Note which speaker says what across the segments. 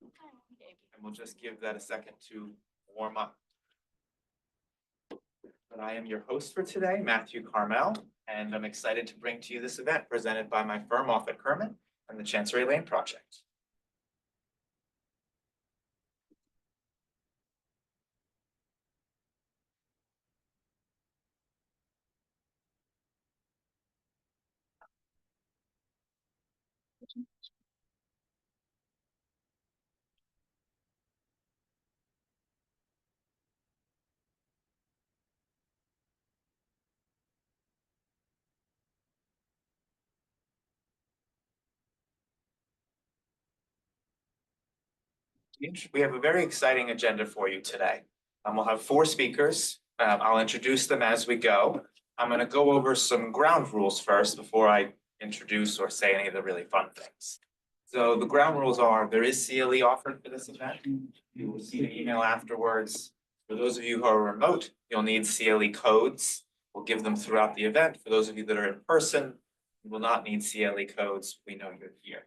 Speaker 1: And we'll just give that a second to warm up. But I am your host for today, Matthew Carmel, and I'm excited to bring to you this event presented by my firm, Offit Kurman, and the Chancery Lane Project. We have a very exciting agenda for you today. We'll have 4 speakers. I'll introduce them as we go. I'm going to go over some ground rules first before I introduce or say any of the really fun things. So the ground rules are there is CLE offered for this event. You will see an email afterwards. For those of you who are remote, you'll need CLE codes. We'll give them throughout the event. For those of you that are in person, you will not need CLE codes. We know you're here.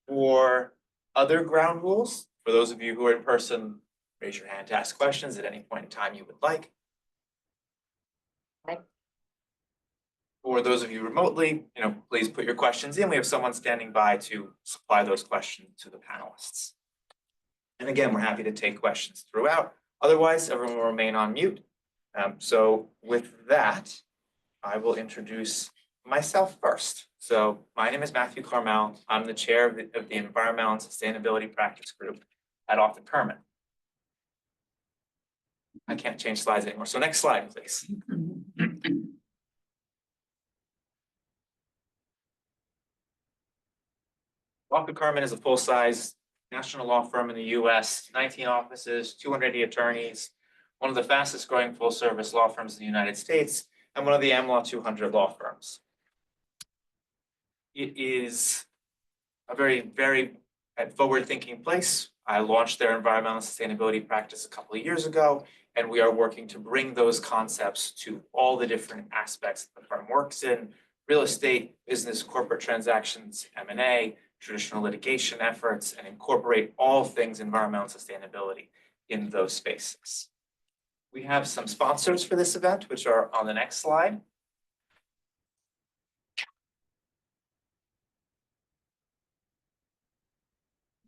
Speaker 1: For other ground rules, for those of you who are in person, raise your hand to ask questions at any point in time you would like. For those of you remotely, please put your questions in. We have someone standing by to supply those questions to the panelists. And again, we're happy to take questions throughout. Otherwise, everyone will remain on mute. So with that, I will introduce myself first. So my name is Matthew Carmel. I'm the chair of the Environmental and Sustainability Practice Group at Offit Kurman. I can't change slides anymore. So next slide, please. Offit Kurman is a full-size national law firm in the US, 19 offices, 280 attorneys, one of the fastest growing full-service law firms in the United States, and one of the AmLaw 200 law firms. It is a very, very forward-thinking place. I launched their environmental sustainability practice a couple of years ago, and we are working to bring those concepts to all the different aspects the firm works in: real estate, business, corporate transactions, M&A, traditional litigation efforts, and incorporate all things environmental sustainability in those spaces. We have some sponsors for this event, which are on the next slide.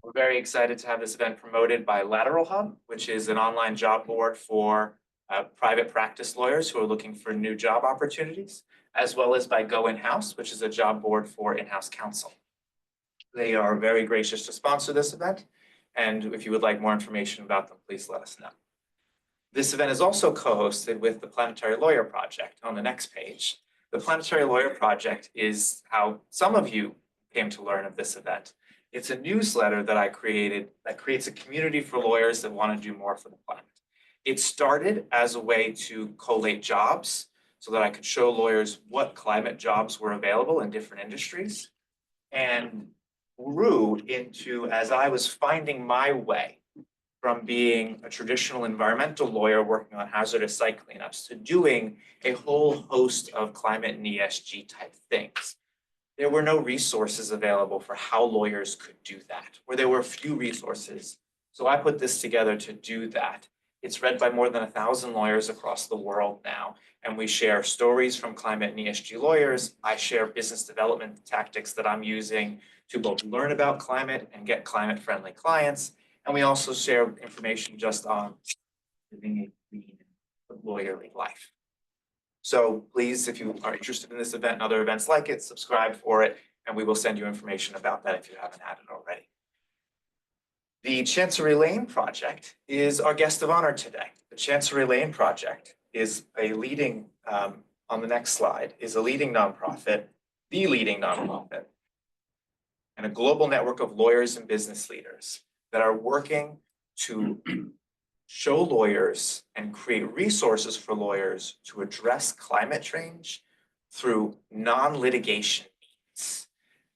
Speaker 1: We're very excited to have this event promoted by Lateral Hub, which is an online job board for private practice lawyers who are looking for new job opportunities, as well as by Go In-House, which is a job board for in-house counsel. They are very gracious to sponsor this event, and if you would like more information about them, please let us know. This event is also co-hosted with the Planetary Lawyer Project on the next page. The Planetary Lawyer Project is how some of you came to learn of this event. It's a newsletter that I created that creates a community for lawyers that want to do more for the planet. It started as a way to collate jobs so that I could show lawyers what climate jobs were available in different industries, and grew into, as I was finding my way from being a traditional environmental lawyer working on hazardous site cleanups to doing a whole host of climate and ESG type things. There were no resources available for how lawyers could do that, or there were few resources. So I put this together to do that. It's read by more than 1,000 lawyers across the world now, and we share stories from climate and ESG lawyers. I share business development tactics that I'm using to both learn about climate and get climate-friendly clients. And we also share information just on living a clean, lawyerly life. So please, if you are interested in this event and other events like it, subscribe for it, and we will send you information about that if you haven't had it already. The Chancery Lane Project is our guest of honor today. The Chancery Lane Project is a leading, on the next slide, is a leading nonprofit, the leading nonprofit, and a global network of lawyers and business leaders that are working to show lawyers and create resources for lawyers to address climate change through non-litigation means.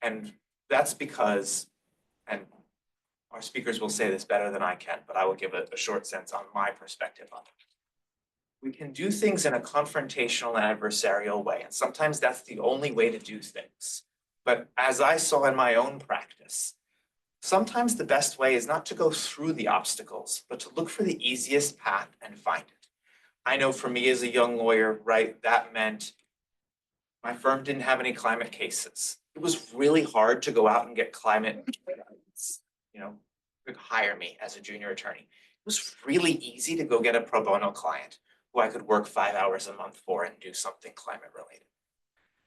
Speaker 1: And that's because, and our speakers will say this better than I can, but I will give a short sense on my perspective on it. We can do things in a confrontational and adversarial way, and sometimes that's the only way to do things. But as I saw in my own practice, Sometimes the best way is not to go through the obstacles, but to look for the easiest path and find it. I know for me as a young lawyer, right, that meant my firm didn't have any climate cases. It was really hard to go out and get climate, could hire me as a junior attorney. It was really easy to go get a pro bono client who I could work 5 hours a month for and do something climate related.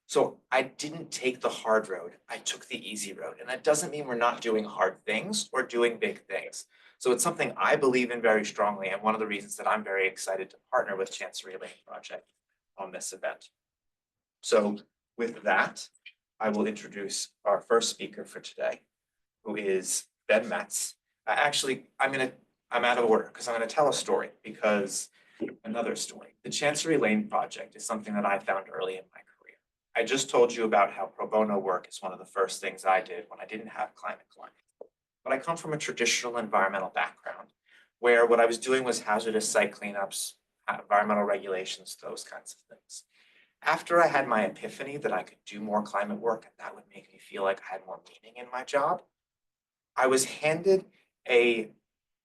Speaker 1: So I didn't take the hard road, I took the easy road. And that doesn't mean we're not doing hard things or doing big things. So it's something I believe in very strongly, and one of the reasons that I'm very excited to partner with Chancery Lane Project on this event. So with that, I will introduce our first speaker for today, who is Ben Metz. Actually, I'm out of order because I'm going to tell a story, because another story. The Chancery Lane Project is something that I found early in my career. I just told you about how pro bono work is one of the first things I did when I didn't have climate clients. But I come from a traditional environmental background where what I was doing was hazardous site cleanups, environmental regulations, those kinds of things. After I had my epiphany that I could do more climate work and that would make me feel like I had more meaning in my job, I was handed a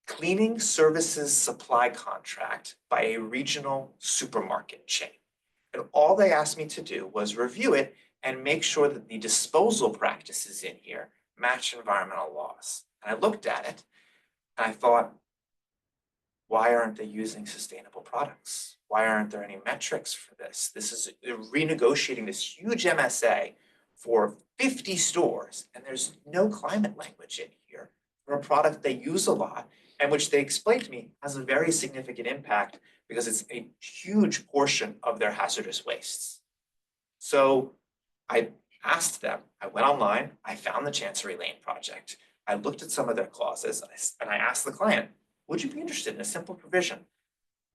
Speaker 1: cleaning services supply contract by a regional supermarket chain. And all they asked me to do was review it and make sure that the disposal practices in here match environmental laws. And I looked at it and I thought, why aren't they using sustainable products? Why aren't there any metrics for this? This is renegotiating this huge MSA for 50 stores, and there's no climate language in here for a product they use a lot, and which they explained to me has a very significant impact because it's a huge portion of their hazardous wastes. So I asked them, I went online, I found the Chancery Lane Project, I looked at some of their clauses, and I asked the client, would you be interested in a simple provision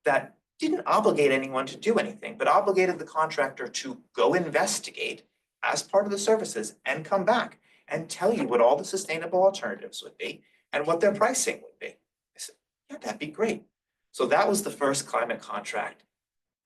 Speaker 1: that didn't obligate anyone to do anything, but obligated the contractor to go investigate as part of the services and come back and tell you what all the sustainable alternatives would be and what their pricing would be? I said, yeah, that'd be great. So that was the first climate contract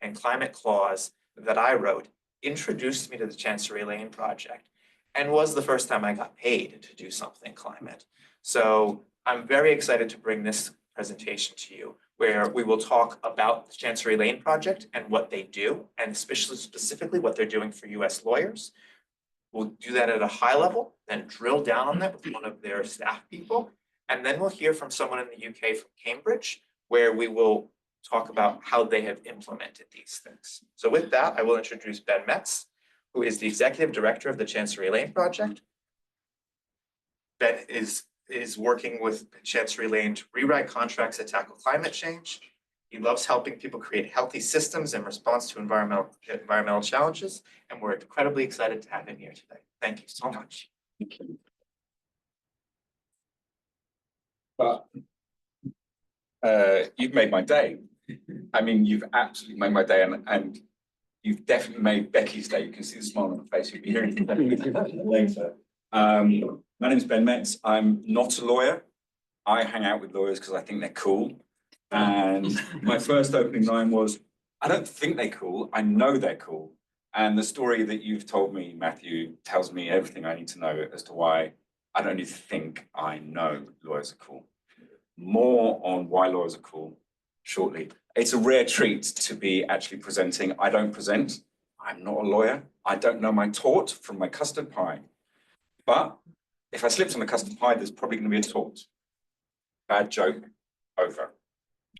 Speaker 1: and climate clause that I wrote, introduced me to the Chancery Lane Project, and was the first time I got paid to do something climate. So I'm very excited to bring this presentation to you, where we will talk about the Chancery Lane Project and what they do, and especially specifically what they're doing for US lawyers. We'll do that at a high level, then drill down on that with one of their staff people. And then we'll hear from someone in the UK from Cambridge, where we will talk about how they have implemented these things. So with that, I will introduce Ben Metz, who is the Executive Director of the Chancery Lane Project. Ben is working with Chancery Lane to rewrite contracts that tackle climate change. He loves helping people create healthy systems in response to environmental challenges, and we're incredibly excited to have him here today. Thank you so much.
Speaker 2: But you've made my day. I mean, you've absolutely made my day, and you've definitely made Becky's day. You can see the smile on her face. You'll be hearing from Becky later. My name is Ben Metz. I'm not a lawyer. I hang out with lawyers because I think they're cool. And my first opening line was, I don't think they're cool. I know they're cool. And the story that you've told me, Matthew, tells me everything I need to know as to why I don't need to think I know lawyers are cool. More on why lawyers are cool shortly. It's a rare treat to be actually presenting. I don't present. I'm not a lawyer. I don't know my tort from my custard pie. But if I slipped on the custard pie, there's probably going to be a tort. Bad joke, over.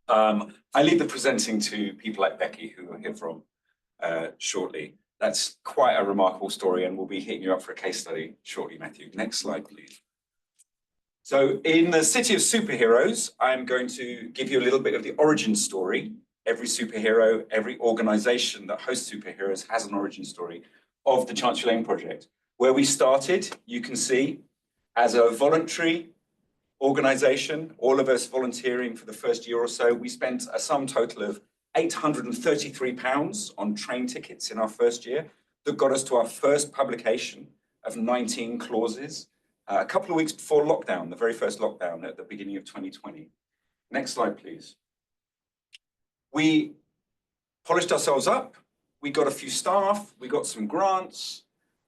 Speaker 2: I leave the presenting to people like Becky, who we'll hear from shortly. That's quite a remarkable story, and we'll be hitting you up for a case study shortly, Matthew. Next slide, please. So in the city of superheroes, I'm going to give you a little bit of the origin story. Every superhero, every organization that hosts superheroes has an origin story of the Chancery Lane Project. Where we started, you can see, as a voluntary organization, all of us volunteering for the first year or so, we spent a sum total of £833 on train tickets in our first year. That got us to our first publication of 19 clauses, a couple of weeks before lockdown, the very first lockdown at the beginning of 2020. Next slide, please. We polished ourselves up, we got a few staff, we got some grants,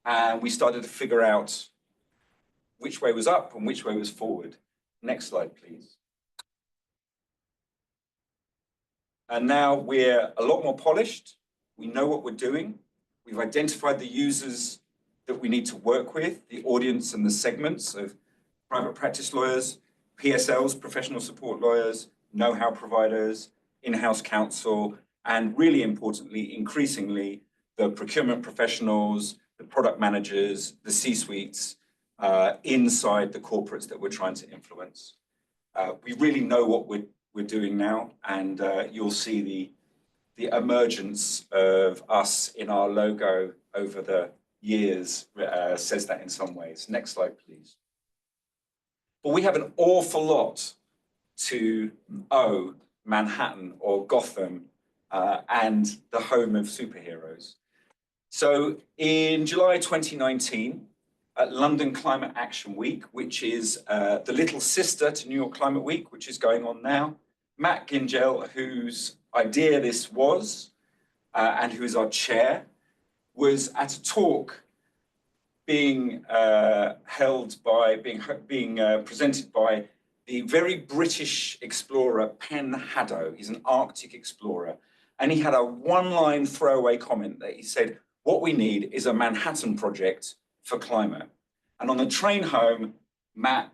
Speaker 2: and we started to figure out which way was up and which way was forward. Next slide, please. And now we're a lot more polished. We know what we're doing. We've identified the users that we need to work with, the audience and the segments of private practice lawyers, PSLs, professional support lawyers, know-how providers, in-house counsel, and really importantly, increasingly, the procurement professionals, the product managers, the C-suites inside the corporates that we're trying to influence. We really know what we're doing now, and you'll see the emergence of us in our logo over the years says that in some ways. Next slide, please. But we have an awful lot to owe Manhattan or Gotham and the home of superheroes. So in July 2019, at London Climate Action Week, which is the little sister to New York Climate Week, which is going on now, Matt Gingell, whose idea this was, and who is our chair, was at a talk being presented by the very British explorer Pen Hadow. He's an Arctic explorer. And he had a one-line throwaway comment that he said, what we need is a Manhattan Project for climate. And on the train home, Matt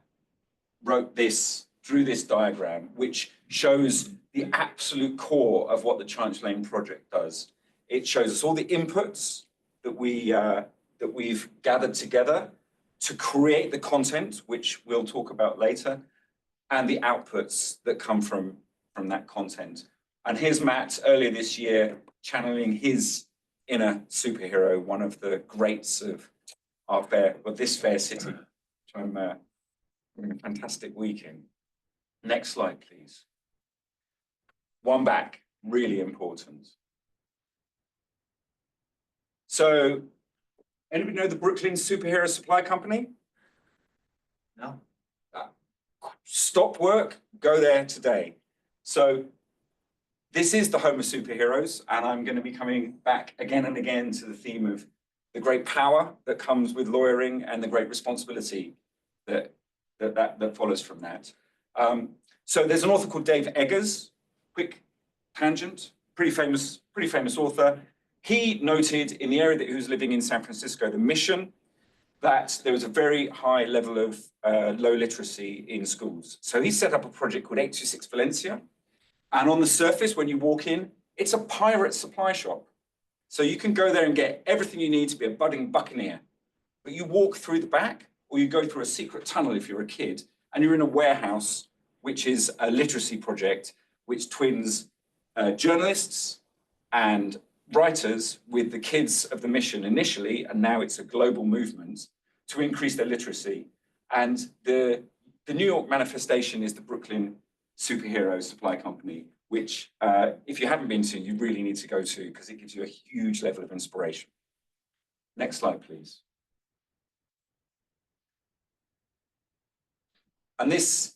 Speaker 2: wrote this, drew this diagram, which shows the absolute core of what the Chancery Lane Project does. It shows us all the inputs that we've gathered together to create the content, which we'll talk about later, and the outputs that come from that content. And here's Matt earlier this year channeling his inner superhero, one of the greats of our fair, of this fair city, which I'm having a fantastic week in. Next slide, please. One back, really important. So, anybody know the Brooklyn Superhero Supply Company?
Speaker 1: No.
Speaker 2: Stop work, go there today. So, this is the home of superheroes, and I'm going to be coming back again and again to the theme of the great power that comes with lawyering and the great responsibility that follows from that. So there's an author called Dave Eggers, quick tangent, pretty famous author. He noted in the area that he was living in San Francisco, the Mission, that there was a very high level of low literacy in schools. So he set up a project called 826 Valencia. And on the surface, when you walk in, it's a pirate supply shop. So you can go there and get everything you need to be a budding buccaneer. But you walk through the back, or you go through a secret tunnel if you're a kid, and you're in a warehouse, which is a literacy project, which twins journalists and writers with the kids of the Mission initially, and now it's a global movement to increase their literacy. And the New York manifestation is the Brooklyn Superhero Supply Company, which if you haven't been to, you really need to go to because it gives you a huge level of inspiration. Next slide, please. And this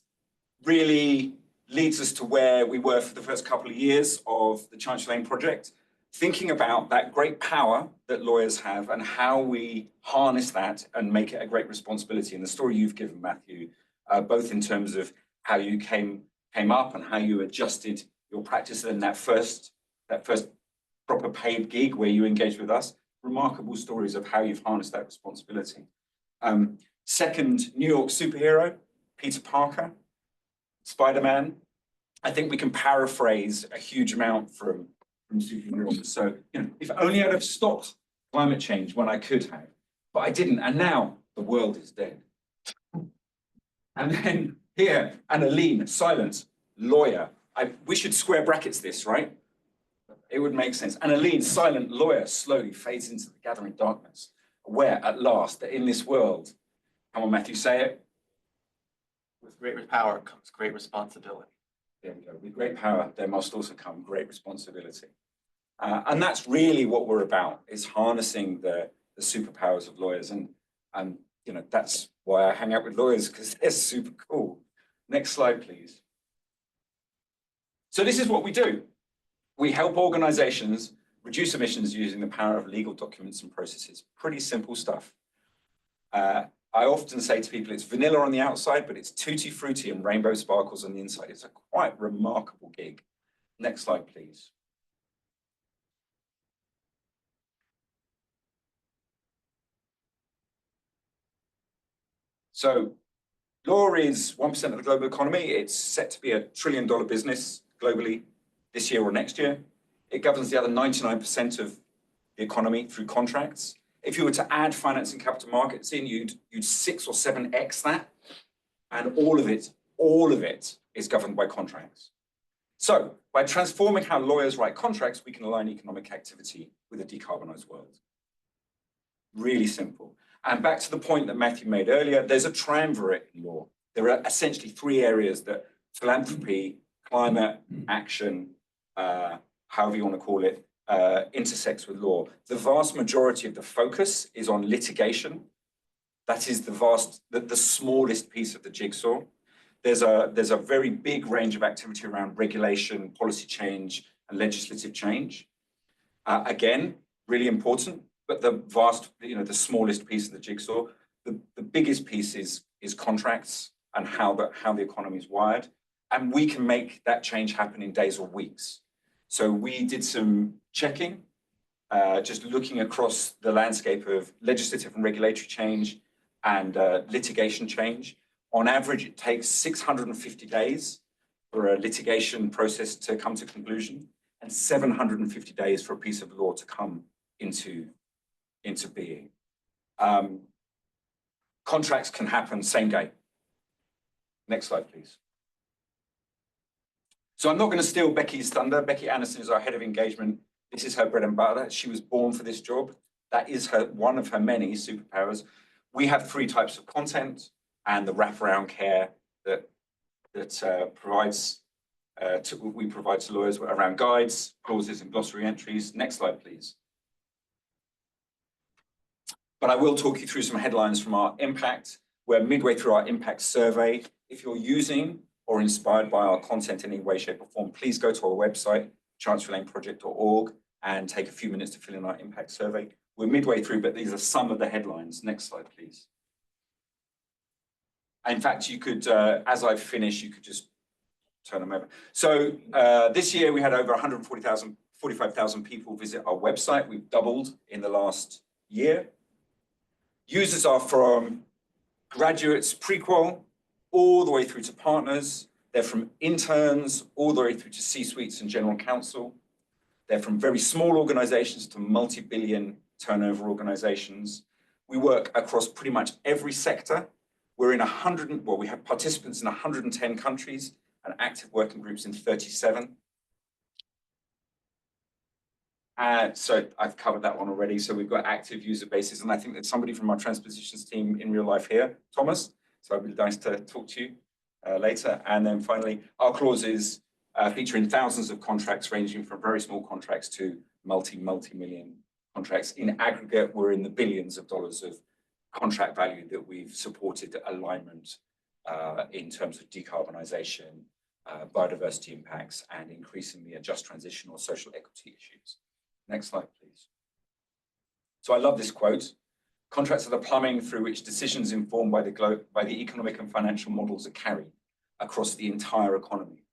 Speaker 2: really leads us to where we were for the first couple of years of the Chancery Lane Project, thinking about that great power that lawyers have and how we harness that and make it a great responsibility. And the story you've given, Matthew, both in terms of how you came up and how you adjusted your practice and that first proper paid gig where you engaged with us, remarkable stories of how you've harnessed that responsibility. Second, New York superhero, Peter Parker, Spider-Man. I think we can paraphrase a huge amount from superheroes. So, if only I'd have stopped climate change when I could have, but I didn't. And now the world is dead. And then here, Annalene, silence, lawyer. We should square brackets this, right? It would make sense. Annalene, silent lawyer, slowly fades into the gathering darkness, aware at last that in this world, come on, Matthew, say it.
Speaker 1: With great power comes great responsibility.
Speaker 2: There we go. With great power, there must also come great responsibility. And that's really what we're about, is harnessing the superpowers of lawyers. And that's why I hang out with lawyers, because they're super cool. Next slide, please. So this is what we do. We help organizations reduce emissions using the power of legal documents and processes. Pretty simple stuff. I often say to people, it's vanilla on the outside, but it's tutti frutti and rainbow sparkles on the inside. It's a quite remarkable gig. Next slide, please. So law is 1% of the global economy. It's set to be $1 trillion business globally this year or next year. It governs the other 99% of the economy through contracts. If you were to add finance and capital markets in, you'd 6 or 7x that. And all of it is governed by contracts. So by transforming how lawyers write contracts, we can align economic activity with a decarbonized world. Really simple. And back to the point that Matthew made earlier, there's a triumvirate in law. There are essentially 3 areas that philanthropy, climate action, however you want to call it, intersects with law. The vast majority of the focus is on litigation. That is the smallest piece of the jigsaw. There's a very big range of activity around regulation, policy change, and legislative change. Again, really important, but the smallest piece of the jigsaw. The biggest piece is contracts and how the economy is wired. And we can make that change happen in days or weeks. So we did some checking, just looking across the landscape of legislative and regulatory change and litigation change. On average, it takes 650 days for a litigation process to come to conclusion and 750 days for a piece of law to come into being. Contracts can happen same day. Next slide, please. So I'm not going to steal Becky's thunder. Becky Anderson is our head of engagement. This is her bread and butter. She was born for this job. That is one of her many superpowers. We have 3 types of content and the wraparound care that we provide to lawyers around guides, clauses, and glossary entries. Next slide, please. But I will talk you through some headlines from our impact. We're midway through our impact survey. If you're using or inspired by our content in any way, shape, or form, please go to our website, chancerylaneproject.org, and take a few minutes to fill in our impact survey. We're midway through, but these are some of the headlines. Next slide, please. In fact, you could, as I finish, you could just turn them over. So this year we had over 45,000 people visit our website. We've doubled in the last year. Users are from graduates, pre-qual, all the way through to partners. They're from interns all the way through to C-suites and general counsel. They're from very small organizations to multi-billion turnover organizations. We work across pretty much every sector. We're in we have participants in 110 countries and active working groups in 37. So I've covered that one already. So we've got active user bases, and I think that somebody from our transpositions team in real life here, Thomas. So it'd be nice to talk to you later. And then finally, our clauses featuring thousands of contracts ranging from very small contracts to multi-million contracts. In aggregate, we're in the billions of dollars of contract value that we've supported alignment in terms of decarbonization, biodiversity impacts, and increasingly a just transition or social equity issues. Next slide, please. So I love this quote. Contracts are the plumbing through which decisions informed by the economic and financial models are carried across the entire economy.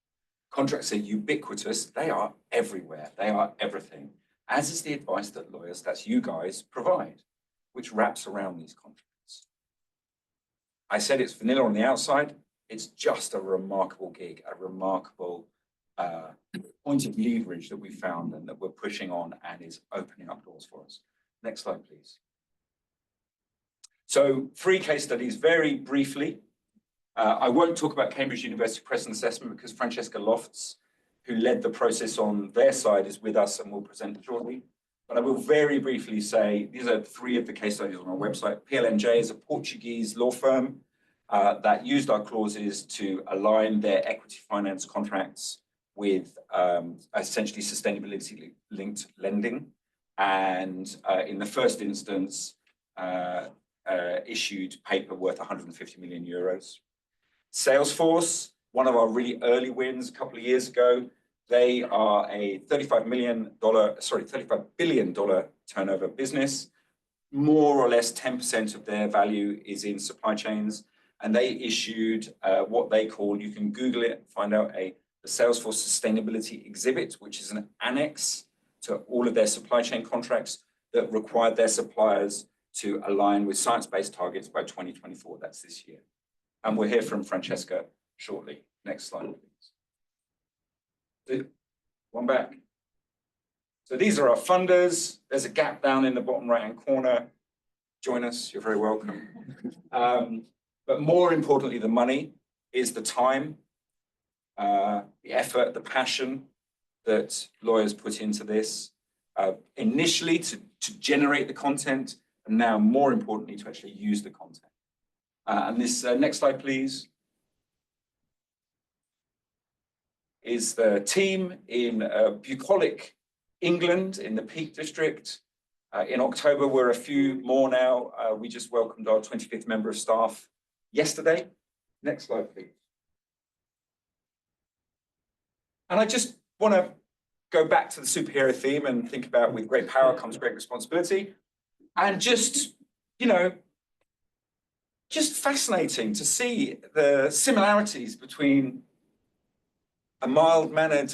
Speaker 2: Contracts are ubiquitous. They are everywhere. They are everything, as is the advice that lawyers, that's you guys, provide, which wraps around these contracts. I said it's vanilla on the outside. It's just a remarkable gig, a remarkable point of leverage that we found and that we're pushing on and is opening up doors for us. Next slide, please. So 3 case studies, very briefly. I won't talk about Cambridge University Present Assessment because Francesca Lofts, who led the process on their side, is with us and will present shortly. But I will very briefly say, these are 3 of the case studies on our website. PLNJ is a Portuguese law firm that used our clauses to align their equity finance contracts with essentially sustainability-linked lending. And in the first instance, issued paper worth 150 million euros. Salesforce, one of our really early wins a couple of years ago, they are a $35 billion turnover business. more or less 10% of their value is in supply chains, and they issued what they call, you can Google it, find out, the Salesforce Sustainability Exhibit, which is an annex to all of their supply chain contracts that required their suppliers to align with science-based targets by 2024. That's this year. And we'll hear from Francesca shortly. Next slide, please. One back. So these are our funders. There's a gap down in the bottom right-hand corner. Join us, you're very welcome. But more importantly, the money is the time, the effort, the passion that lawyers put into this, initially to generate the content, and now more importantly, to actually use the content. And this next slide, please, is the team in bucolic England in the Peak District. In October, we're a few more now. We just welcomed our 25th member of staff yesterday. Next slide, please. And I just want to go back to the superhero theme and think about with great power comes great responsibility. And just, you know, just fascinating to see the similarities between a mild-mannered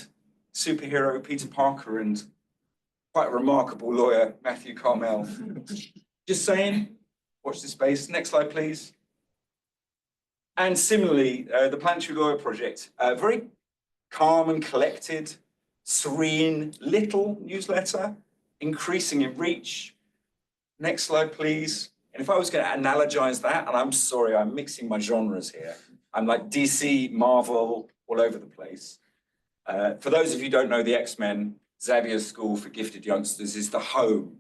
Speaker 2: superhero, Peter Parker, and quite a remarkable lawyer, Matthew Carmel. Just saying, watch this space. Next slide, please. And similarly, the Planetary Lawyer Project, very calm and collected, serene, little newsletter, increasing in reach. Next slide, please. And if I was going to analogize that, and I'm sorry, I'm mixing my genres here. I'm like DC, Marvel, all over the place. For those of you who don't know the X-Men, Xavier's School for Gifted Youngsters is the home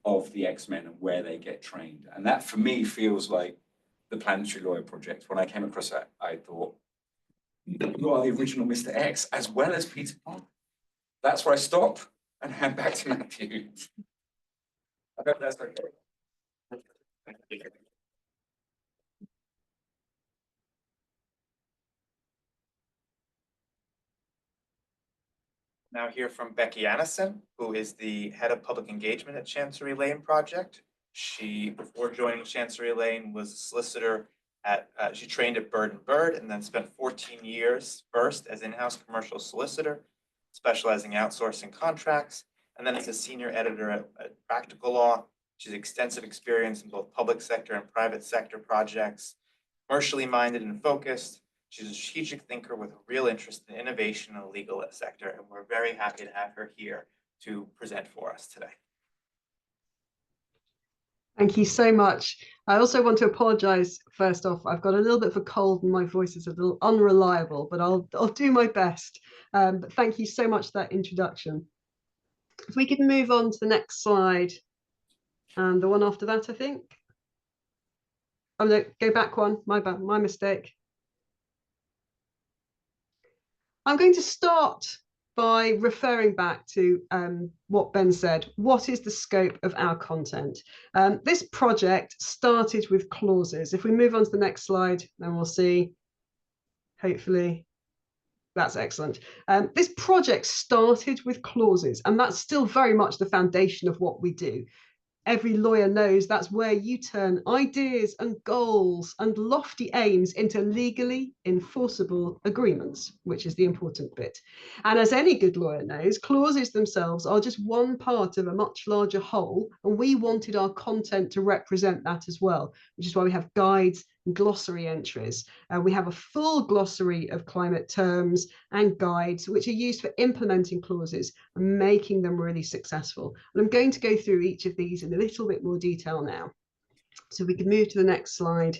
Speaker 2: of the X-Men and where they get trained. And that, for me, feels like the Planetary Lawyer Project. When I came across that, I thought, you are the original Mr. X, as well as Peter Parker. That's where I stop and hand back to Matthew. I hope that's okay.
Speaker 1: Now hear from Becky Annison, who is the head of public engagement at Chancery Lane Project. She, before joining Chancery Lane, was a solicitor at, she trained at Bird & Bird and then spent 14 years first as in-house commercial solicitor, specializing outsourcing contracts, and then as a senior editor at Practical Law. She has extensive experience in both public sector and private sector projects, commercially minded and focused. She's a strategic thinker with a real interest in innovation in the legal sector, and we're very happy to have her here to present for us today.
Speaker 3: Thank you so much. I also want to apologize first off. I've got a little bit of a cold and my voice is a little unreliable, but I'll do my best. But thank you so much for that introduction. If we could move on to the next slide and the one after that, I think. Oh no, go back one, my mistake. I'm going to start by referring back to what Ben said. What is the scope of our content? This project started with clauses. If we move on to the next slide, then we'll see, hopefully, that's excellent. This project started with clauses, and that's still very much the foundation of what we do. Every lawyer knows that's where you turn ideas and goals and lofty aims into legally enforceable agreements, which is the important bit. And as any good lawyer knows, clauses themselves are just one part of a much larger whole, and we wanted our content to represent that as well, which is why we have guides and glossary entries. We have a full glossary of climate terms and guides, which are used for implementing clauses and making them really successful. And I'm going to go through each of these in a little bit more detail now. So we can move to the next slide.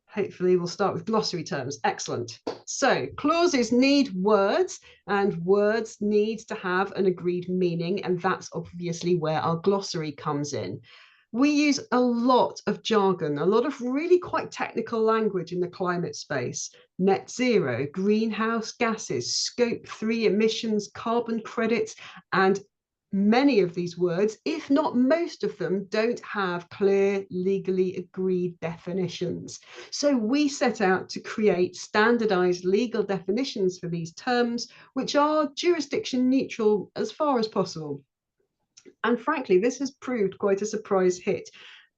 Speaker 3: Hopefully we'll start with glossary terms. Excellent. So clauses need words, and words need to have an agreed meaning, and that's obviously where our glossary comes in. We use a lot of jargon, a lot of really quite technical language in the climate space. Net zero, greenhouse gases, scope 3 emissions, carbon credits, and many of these words, if not most of them, don't have clear, legally agreed definitions. So we set out to create standardized legal definitions for these terms, which are jurisdiction neutral as far as possible. And frankly, this has proved quite a surprise hit.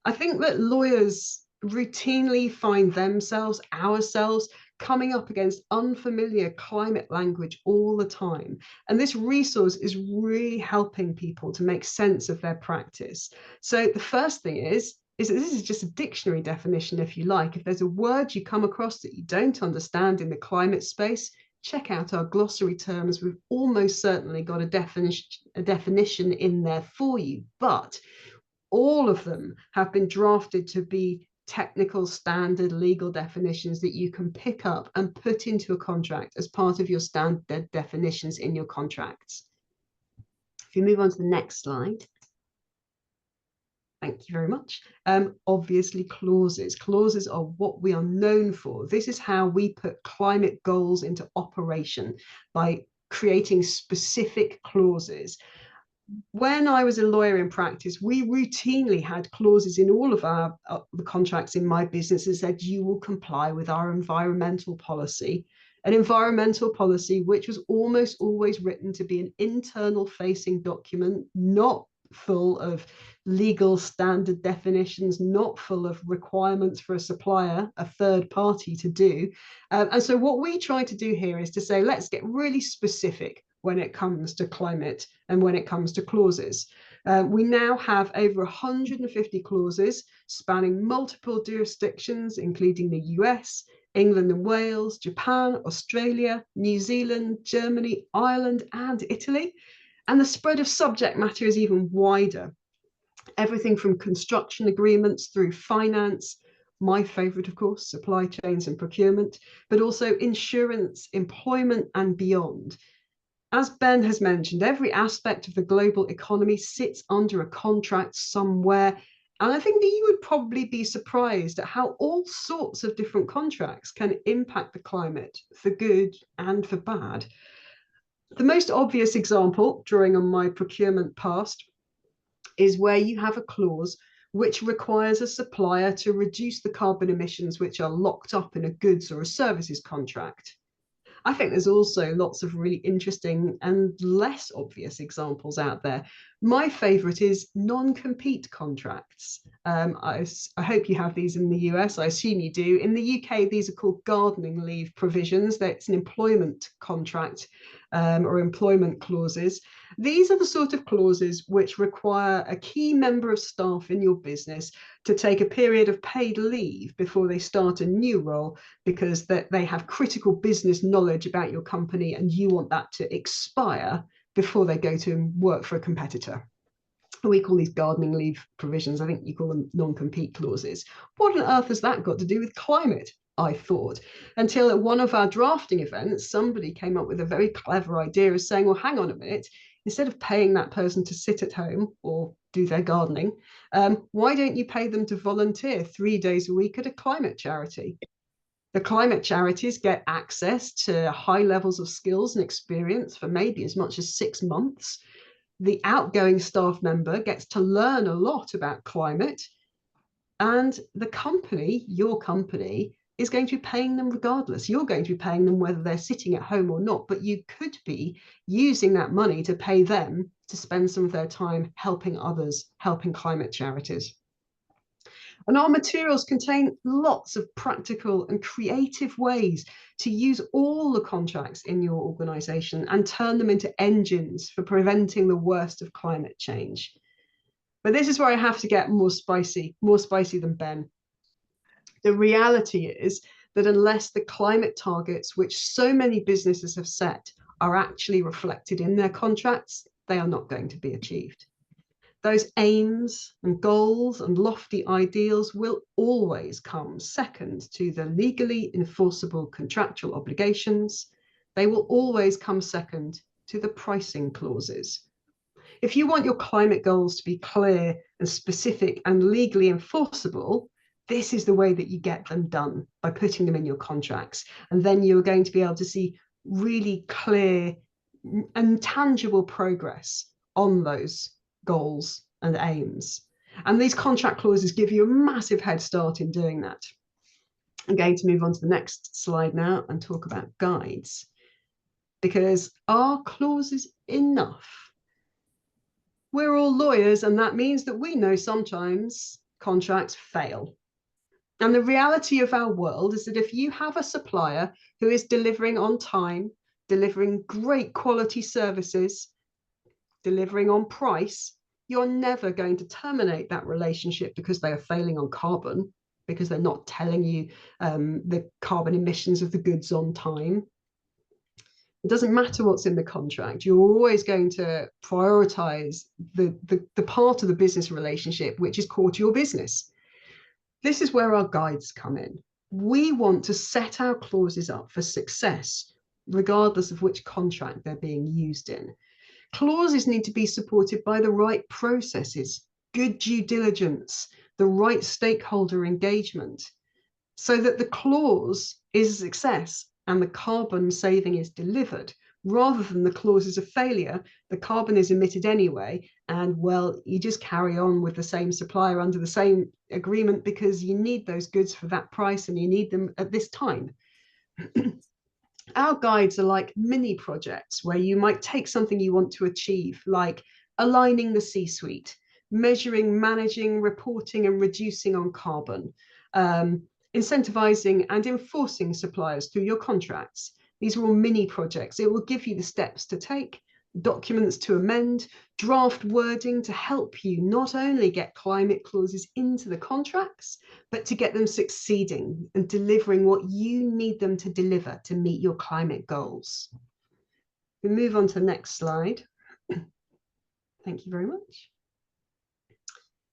Speaker 3: I think that lawyers routinely find themselves, ourselves, coming up against unfamiliar climate language all the time. And this resource is really helping people to make sense of their practice. So the first thing is that this is just a dictionary definition, if you like. If there's a word you come across that you don't understand in the climate space, check out our glossary terms. We've almost certainly got a definition in there for you, but all of them have been drafted to be technical standard legal definitions that you can pick up and put into a contract as part of your standard definitions in your contracts. If you move on to the next slide. Thank you very much. Obviously, clauses. Clauses are what we are known for. This is how we put climate goals into operation, by creating specific clauses. When I was a lawyer in practice, we routinely had clauses in all of the contracts in my business that said you will comply with our environmental policy. An environmental policy which was almost always written to be an internal facing document, not full of legal standard definitions, not full of requirements for a supplier, a third party, to do. And so what we try to do here is to say, let's get really specific when it comes to climate and when it comes to clauses. We now have over 150 clauses spanning multiple jurisdictions, including the US, England and Wales, Japan, Australia, New Zealand, Germany, Ireland, and Italy. And the spread of subject matter is even wider. Everything from construction agreements through finance, my favorite, of course, supply chains and procurement, but also insurance, employment, and beyond. As Ben has mentioned, every aspect of the global economy sits under a contract somewhere. And I think that you would probably be surprised at how all sorts of different contracts can impact the climate for good and for bad. The most obvious example, drawing on my procurement past, is where you have a clause which requires a supplier to reduce the carbon emissions which are locked up in a goods or a services contract. I think there's also lots of really interesting and less obvious examples out there. My favorite is non-compete contracts. I hope you have these in the US. I assume you do. In the UK, these are called gardening leave provisions. That's an employment contract or employment clauses. These are the sort of clauses which require a key member of staff in your business to take a period of paid leave before they start a new role, because they have critical business knowledge about your company and you want that to expire before they go to work for a competitor. We call these gardening leave provisions. I think you call them non-compete clauses. What on earth has that got to do with climate? I thought, until at one of our drafting events, somebody came up with a very clever idea of saying, well, hang on a minute, instead of paying that person to sit at home or do their gardening, why don't you pay them to volunteer 3 days a week at a climate charity? The climate charities get access to high levels of skills and experience for maybe as much as 6 months. The outgoing staff member gets to learn a lot about climate, and the company, your company, is going to be paying them regardless. You're going to be paying them whether they're sitting at home or not, but you could be using that money to pay them to spend some of their time helping others, helping climate charities. And our materials contain lots of practical and creative ways to use all the contracts in your organization and turn them into engines for preventing the worst of climate change. But this is where I have to get more spicy than Ben. The reality is that unless the climate targets which so many businesses have set are actually reflected in their contracts, they are not going to be achieved. Those aims and goals and lofty ideals will always come second to the legally enforceable contractual obligations. They will always come second to the pricing clauses. If you want your climate goals to be clear and specific and legally enforceable, this is the way that you get them done, by putting them in your contracts. And then you're going to be able to see really clear and tangible progress on those goals and aims. And these contract clauses give you a massive head start in doing that. I'm going to move on to the next slide now and talk about guides. Because are clauses enough? We're all lawyers, and that means that we know sometimes contracts fail. And the reality of our world is that if you have a supplier who is delivering on time, delivering great quality services, delivering on price, you're never going to terminate that relationship because they are failing on carbon, because they're not telling you the carbon emissions of the goods on time. It doesn't matter what's in the contract. You're always going to prioritize the part of the business relationship which is core to your business. This is where our guides come in. We want to set our clauses up for success, regardless of which contract they're being used in. Clauses need to be supported by the right processes, good due diligence, the right stakeholder engagement, so that the clause is a success and the carbon saving is delivered, rather than the clause is a failure, the carbon is emitted anyway, and well, you just carry on with the same supplier under the same agreement because you need those goods for that price and you need them at this time. Our guides are like mini projects where you might take something you want to achieve, like aligning the C-suite, measuring, managing, reporting, and reducing on carbon, incentivizing and enforcing suppliers through your contracts. These are all mini projects. It will give you the steps to take, documents to amend, draft wording to help you not only get climate clauses into the contracts, but to get them succeeding and delivering what you need them to deliver to meet your climate goals. We move on to the next slide. Thank you very much.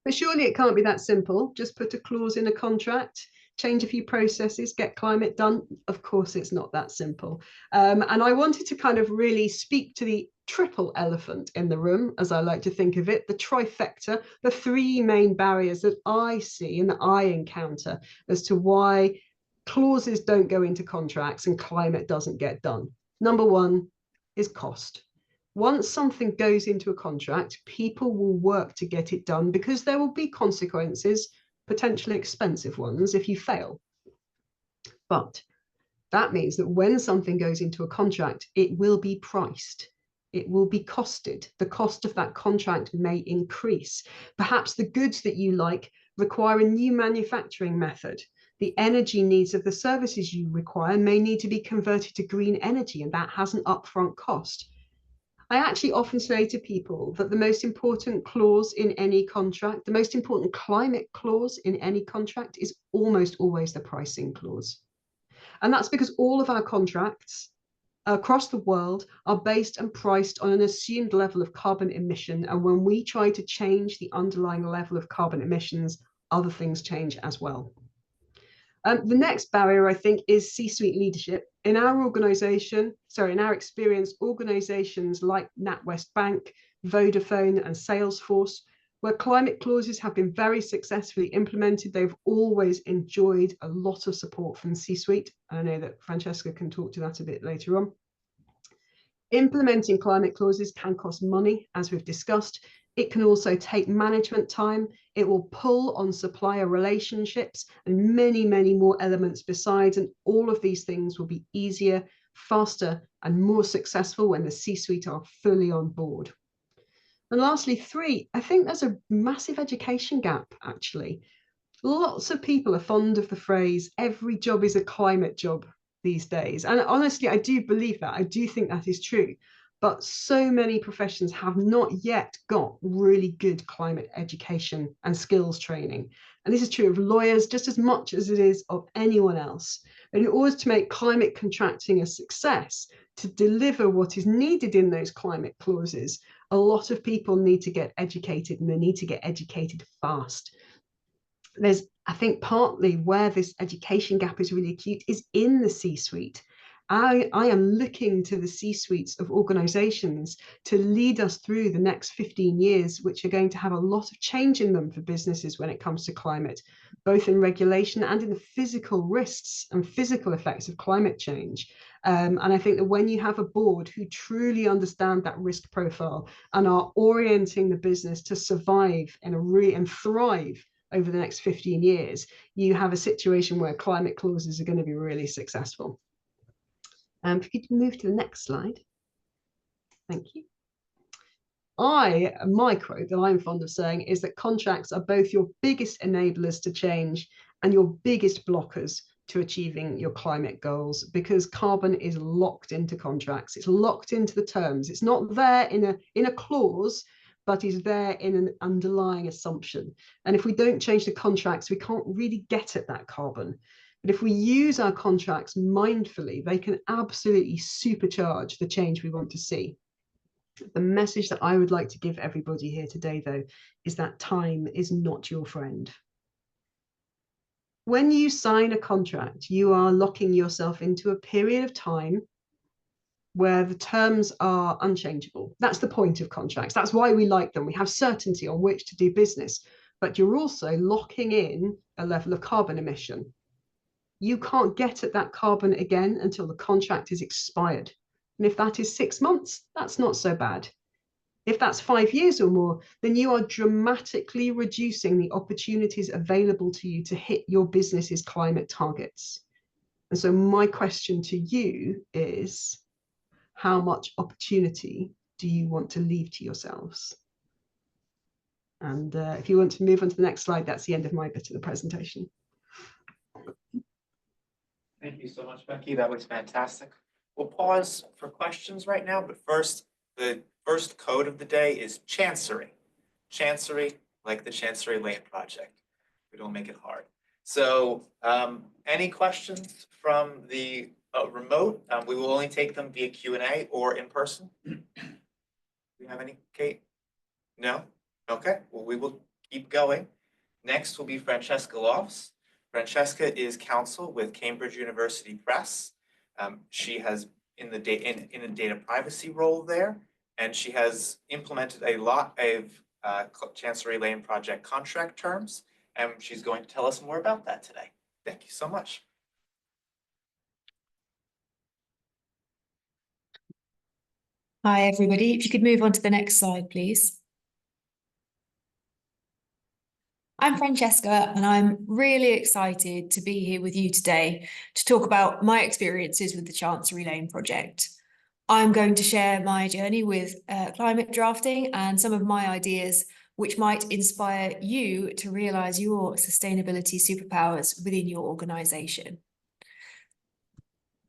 Speaker 3: But surely it can't be that simple. Just put a clause in a contract, change a few processes, get climate done. Of course, it's not that simple. And I wanted to kind of really speak to the triple elephant in the room, as I like to think of it, the trifecta, the three main barriers that I see and that I encounter as to why clauses don't go into contracts and climate doesn't get done. Number one is cost. Once something goes into a contract, people will work to get it done because there will be consequences, potentially expensive ones, if you fail. But that means that when something goes into a contract, it will be priced. It will be costed. The cost of that contract may increase. Perhaps the goods that you like require a new manufacturing method. The energy needs of the services you require may need to be converted to green energy, and that has an upfront cost. I actually often say to people that the most important clause in any contract, the most important climate clause in any contract is almost always the pricing clause. And that's because all of our contracts across the world are based and priced on an assumed level of carbon emission. And when we try to change the underlying level of carbon emissions, other things change as well. The next barrier, I think, is C-suite leadership. In our organization, in our experience, organizations like NatWest Bank, Vodafone, and Salesforce, where climate clauses have been very successfully implemented, they've always enjoyed a lot of support from the C-suite. I know that Francesca can talk to that a bit later on. Implementing climate clauses can cost money, as we've discussed. It can also take management time. It will pull on supplier relationships and many, many more elements besides. And all of these things will be easier, faster, and more successful when the C-suite are fully on board. And lastly, three, I think there's a massive education gap, actually. Lots of people are fond of the phrase, every job is a climate job these days. And honestly, I do believe that. I do think that is true. But so many professions have not yet got really good climate education and skills training. And this is true of lawyers just as much as it is of anyone else. And in order to make climate contracting a success, to deliver what is needed in those climate clauses, a lot of people need to get educated, and they need to get educated fast. There's, I think, partly where this education gap is really acute is in the C-suite. I am looking to the C-suites of organizations to lead us through the next 15 years, which are going to have a lot of change in them for businesses when it comes to climate, both in regulation and in the physical risks and physical effects of climate change. And I think that when you have a board who truly understand that risk profile and are orienting the business to survive and thrive over the next 15 years, you have a situation where climate clauses are going to be really successful. If you could move to the next slide. Thank you. My quote that I'm fond of saying is that contracts are both your biggest enablers to change and your biggest blockers to achieving your climate goals, because carbon is locked into contracts. It's locked into the terms. It's not there in a clause, but is there in an underlying assumption. And if we don't change the contracts, we can't really get at that carbon. But if we use our contracts mindfully, they can absolutely supercharge the change we want to see. The message that I would like to give everybody here today, though, is that time is not your friend. When you sign a contract, you are locking yourself into a period of time where the terms are unchangeable. That's the point of contracts. That's why we like them. We have certainty on which to do business, but you're also locking in a level of carbon emission. You can't get at that carbon again until the contract is expired. And if that is 6 months, that's not so bad. If that's 5 years or more, then you are dramatically reducing the opportunities available to you to hit your business's climate targets. And so my question to you is, how much opportunity do you want to leave to yourselves? And if you want to move on to the next slide, that's the end of my bit of the presentation.
Speaker 1: Thank you so much, Becky. That was fantastic. We'll pause for questions right now, but first, the first code of the day is Chancery. Chancery, like the Chancery Lane Project. We don't make it hard. So any questions from the remote? We will only take them via Q&A or in person. Do you have any, Kate? No? Okay, well, we will keep going. Next will be Francesca Lofts. Francesca is counsel with Cambridge University Press. She has in a data privacy role there, and she has implemented a lot of Chancery Lane Project contract terms, and she's going to tell us more about that today. Thank you so much.
Speaker 4: Hi, everybody. If you could move on to the next slide, please. I'm Francesca, and I'm really excited to be here with you today to talk about my experiences with the Chancery Lane Project. I'm going to share my journey with climate drafting and some of my ideas which might inspire you to realise your sustainability superpowers within your organisation.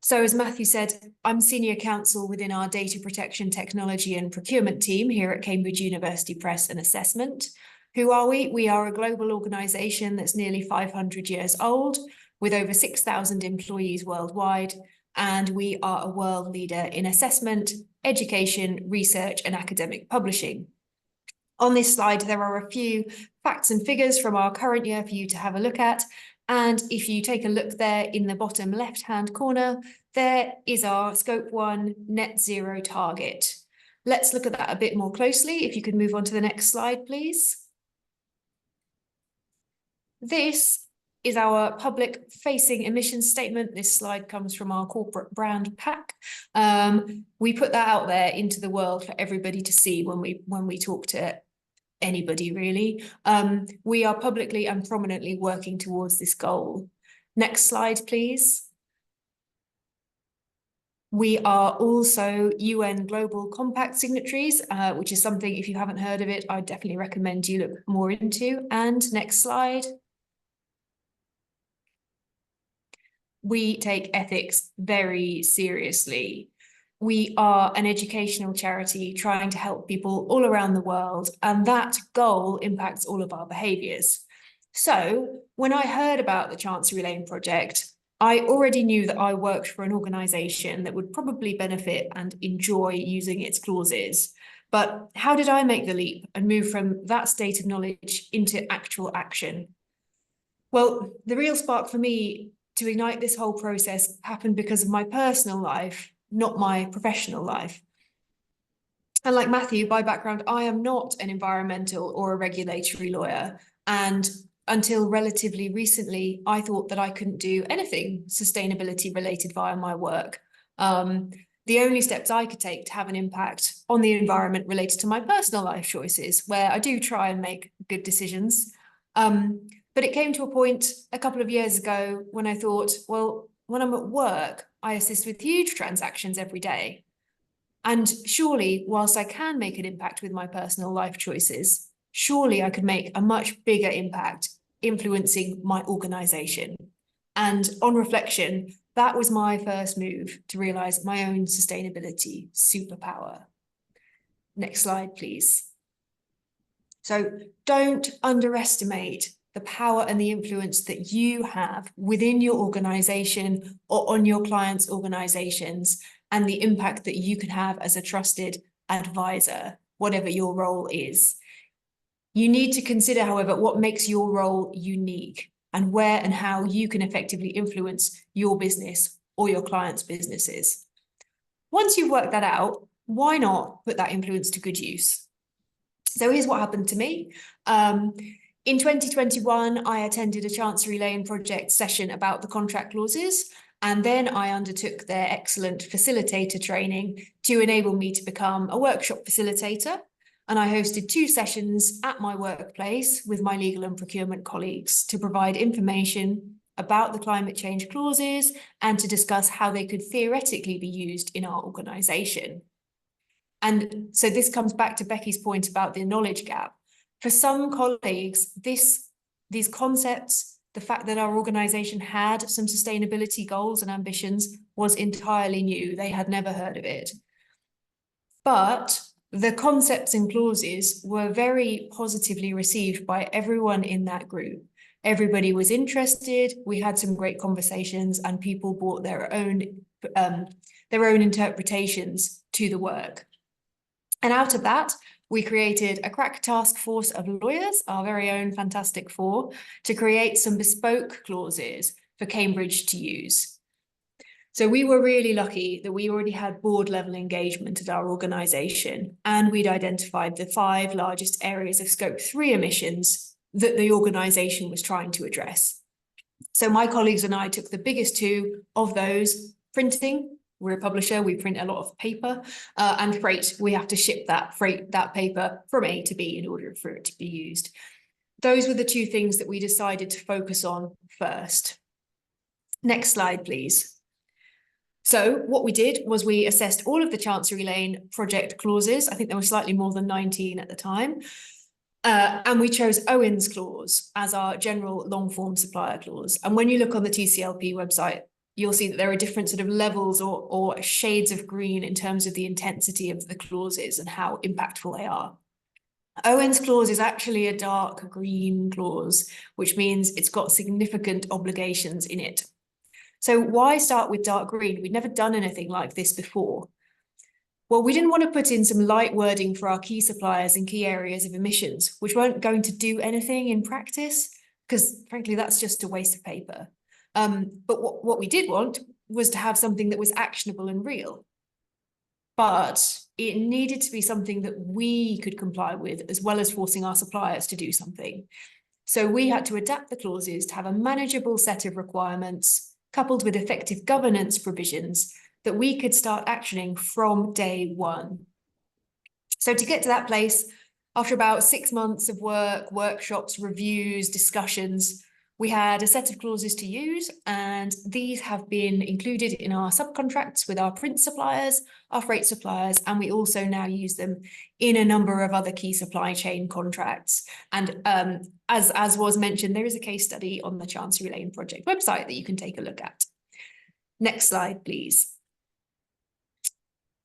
Speaker 4: So as Matthew said, I'm Senior Counsel within our Data Protection Technology and Procurement team here at Cambridge University Press and Assessment. Who are we? We are a global organisation that's nearly 500 years old, with over 6,000 employees worldwide, and we are a world leader in assessment, education, research, and academic publishing. On this slide, there are a few facts and figures from our current year for you to have a look at. And if you take a look there in the bottom left-hand corner, there is our Scope 1 net zero target. Let's look at that a bit more closely. If you could move on to the next slide, please. This is our public-facing emissions statement. This slide comes from our corporate brand pack. We put that out there into the world for everybody to see when we talk to anybody, really. We are publicly and prominently working towards this goal. Next slide, please. We are also UN Global Compact signatories, which is something, if you haven't heard of it, I definitely recommend you look more into. And next slide. We take ethics very seriously. We are an educational charity trying to help people all around the world, and that goal impacts all of our behaviours. So when I heard about the Chancery Lane Project, I already knew that I worked for an organisation that would probably benefit and enjoy using its clauses. But how did I make the leap and move from that state of knowledge into actual action? Well, the real spark for me to ignite this whole process happened because of my personal life, not my professional life. And like Matthew, by background, I am not an environmental or a regulatory lawyer. And until relatively recently, I thought that I couldn't do anything sustainability related via my work. The only steps I could take to have an impact on the environment related to my personal life choices, where I do try and make good decisions. But it came to a point a couple of years ago when I thought, well, when I'm at work, I assist with huge transactions every day. And surely, whilst I can make an impact with my personal life choices, surely I could make a much bigger impact influencing my organisation. And on reflection, that was my first move to realise my own sustainability superpower. Next slide, please. So don't underestimate the power and the influence that you have within your organisation or on your clients' organisations, and the impact that you can have as a trusted advisor, whatever your role is. You need to consider, however, what makes your role unique and where and how you can effectively influence your business or your clients' businesses. Once you've worked that out, why not put that influence to good use? So here's what happened to me. In 2021, I attended a Chancery Lane Project session about the contract clauses, and then I undertook their excellent facilitator training to enable me to become a workshop facilitator. And I hosted 2 sessions at my workplace with my legal and procurement colleagues to provide information about the climate change clauses and to discuss how they could theoretically be used in our organisation. And so this comes back to Becky's point about the knowledge gap. For some colleagues, these concepts, the fact that our organisation had some sustainability goals and ambitions was entirely new. They had never heard of it. But the concepts and clauses were very positively received by everyone in that group. Everybody was interested. We had some great conversations, and people brought their own interpretations to the work. And out of that, we created a crack task force of lawyers, our very own Fantastic Four, to create some bespoke clauses for Cambridge to use. So we were really lucky that we already had board level engagement at our organisation, and we'd identified the 5 largest areas of Scope 3 emissions that the organisation was trying to address. So my colleagues and I took the biggest 2 of those: printing. We're a publisher, we print a lot of paper, and freight. We have to ship that paper from A to B in order for it to be used. Those were the 2 things that we decided to focus on first. Next slide, please. So what we did was we assessed all of the Chancery Lane Project clauses. I think there were slightly more than 19 at the time. And we chose Owen's clause as our general long form supplier clause. And when you look on the TCLP website, you'll see that there are different sort of levels or shades of green in terms of the intensity of the clauses and how impactful they are. Owen's clause is actually a dark green clause, which means it's got significant obligations in it. So why start with dark green? We'd never done anything like this before. Well, we didn't want to put in some light wording for our key suppliers in key areas of emissions, which weren't going to do anything in practice, because frankly, that's just a waste of paper. But what we did want was to have something that was actionable and real. But it needed to be something that we could comply with, as well as forcing our suppliers to do something. So we had to adapt the clauses to have a manageable set of requirements, coupled with effective governance provisions that we could start actioning from day 1. So to get to that place, after about 6 months of work, workshops, reviews, discussions, we had a set of clauses to use, and these have been included in our subcontracts with our print suppliers, our freight suppliers, and we also now use them in a number of other key supply chain contracts. And as was mentioned, there is a case study on the Chancery Lane Project website that you can take a look at. Next slide, please.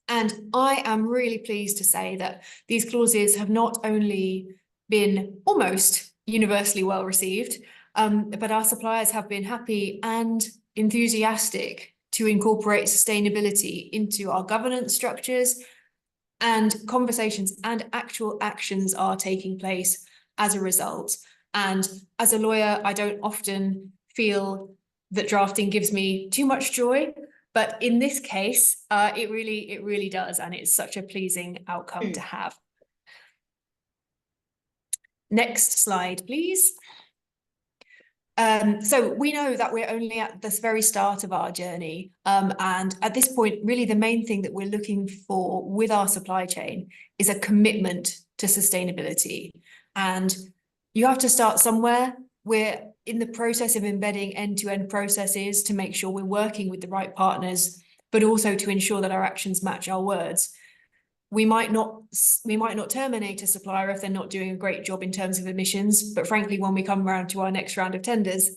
Speaker 4: And I am really pleased to say that these clauses have not only been almost universally well received, but our suppliers have been happy and enthusiastic to incorporate sustainability into our governance structures, and conversations and actual actions are taking place as a result. And as a lawyer, I don't often feel that drafting gives me too much joy, but in this case, it really does, and it's such a pleasing outcome to have. Next slide, please. So we know that we're only at this very start of our journey. And at this point, really the main thing that we're looking for with our supply chain is a commitment to sustainability. And you have to start somewhere. We're in the process of embedding end-to-end processes to make sure we're working with the right partners, but also to ensure that our actions match our words. we might not terminate a supplier if they're not doing a great job in terms of emissions, but frankly, when we come around to our next round of tenders,